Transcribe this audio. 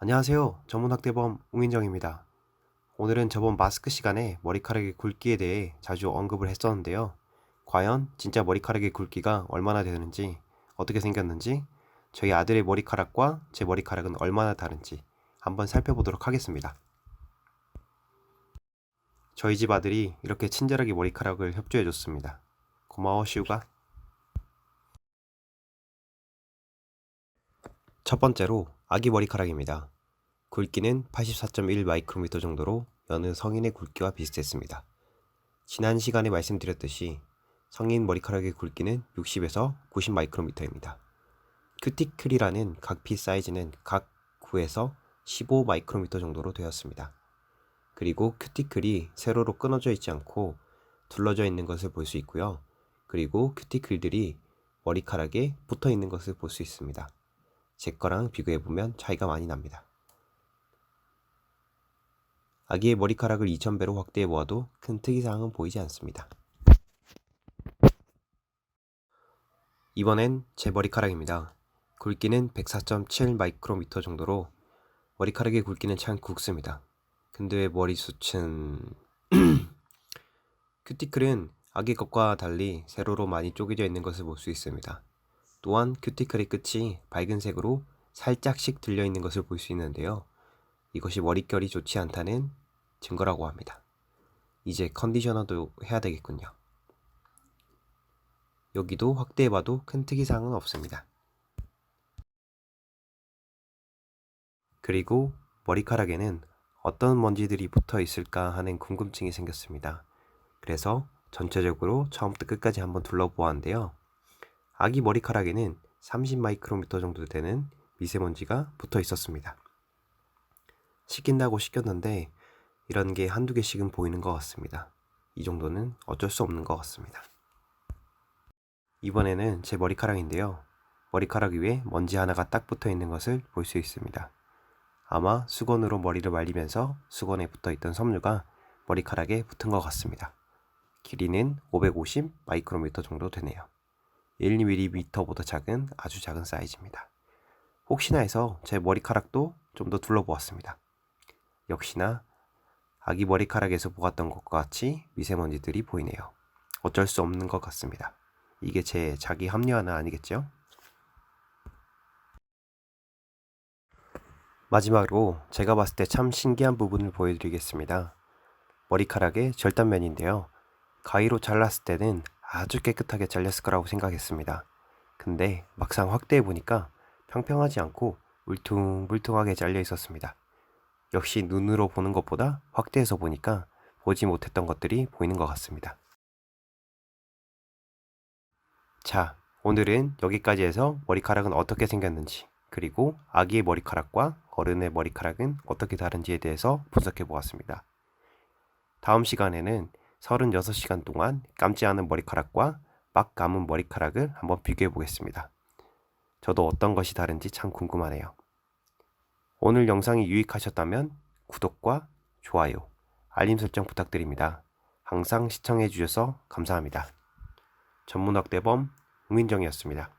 안녕하세요. 전문학대범 웅인정입니다. 오늘은 저번 마스크 시간에 머리카락의 굵기에 대해 자주 언급을 했었는데요. 과연 진짜 머리카락의 굵기가 얼마나 되는지, 어떻게 생겼는지, 저희 아들의 머리카락과 제 머리카락은 얼마나 다른지 한번 살펴보도록 하겠습니다. 저희 집 아들이 이렇게 친절하게 머리카락을 협조해줬습니다. 고마워, 시우가. 첫 번째로 아기 머리카락입니다. 굵기는 84.1 마이크로미터 정도로 여느 성인의 굵기와 비슷했습니다. 지난 시간에 말씀드렸듯이 성인 머리카락의 굵기는 60에서 90 마이크로미터입니다. 큐티클이라는 각피 사이즈는 각 9에서 15 마이크로미터 정도로 되었습니다. 그리고 큐티클이 세로로 끊어져 있지 않고 둘러져 있는 것을 볼 수 있고요. 그리고 큐티클들이 머리카락에 붙어 있는 것을 볼 수 있습니다. 제 거랑 비교해보면 차이가 많이 납니다. 아기의 머리카락을 2000배로 확대해 보아도 큰 특이사항은 보이지 않습니다. 이번엔 제 머리카락입니다. 굵기는 104.7 마이크로미터 정도로 머리카락의 굵기는 참 굵습니다. 근데 왜 머리숱은... 큐티클은 아기 것과 달리 세로로 많이 쪼개져 있는 것을 볼 수 있습니다. 또한 큐티클의 끝이 밝은 색으로 살짝씩 들려 있는 것을 볼 수 있는데요. 이것이 머릿결이 좋지 않다는 증거라고 합니다. 이제 컨디셔너도 해야 되겠군요. 여기도 확대해봐도 큰 특이사항은 없습니다. 그리고 머리카락에는 어떤 먼지들이 붙어 있을까 하는 궁금증이 생겼습니다. 그래서 전체적으로 처음부터 끝까지 한번 둘러보았는데요. 아기 머리카락에는 30 마이크로미터 정도 되는 미세먼지가 붙어 있었습니다. 씻긴다고 씻겼는데 이런 게 한두 개씩은 보이는 것 같습니다. 이 정도는 어쩔 수 없는 것 같습니다. 이번에는 제 머리카락인데요. 머리카락 위에 먼지 하나가 딱 붙어 있는 것을 볼 수 있습니다. 아마 수건으로 머리를 말리면서 수건에 붙어 있던 섬유가 머리카락에 붙은 것 같습니다. 길이는 550 마이크로미터 정도 되네요. 1mm보다 작은 아주 작은 사이즈입니다. 혹시나 해서 제 머리카락도 좀 더 둘러보았습니다. 역시나 아기 머리카락에서 보았던 것과 같이 미세먼지들이 보이네요. 어쩔 수 없는 것 같습니다. 이게 제 자기 합리화는 아니겠죠? 마지막으로 제가 봤을 때 참 신기한 부분을 보여드리겠습니다. 머리카락의 절단면인데요. 가위로 잘랐을 때는 아주 깨끗하게 잘렸을 거라고 생각했습니다. 근데 막상 확대해 보니까 평평하지 않고 울퉁불퉁하게 잘려 있었습니다. 역시 눈으로 보는 것보다 확대해서 보니까 보지 못했던 것들이 보이는 것 같습니다. 자, 오늘은 여기까지 해서 머리카락은 어떻게 생겼는지, 그리고 아기의 머리카락과 어른의 머리카락은 어떻게 다른지에 대해서 분석해 보았습니다. 다음 시간에는 36시간 동안 감지 않은 머리카락과 막 감은 머리카락을 한번 비교해 보겠습니다. 저도 어떤 것이 다른지 참 궁금하네요. 오늘 영상이 유익하셨다면 구독과 좋아요, 알림 설정 부탁드립니다. 항상 시청해 주셔서 감사합니다. 전문학대범 웅인정이었습니다.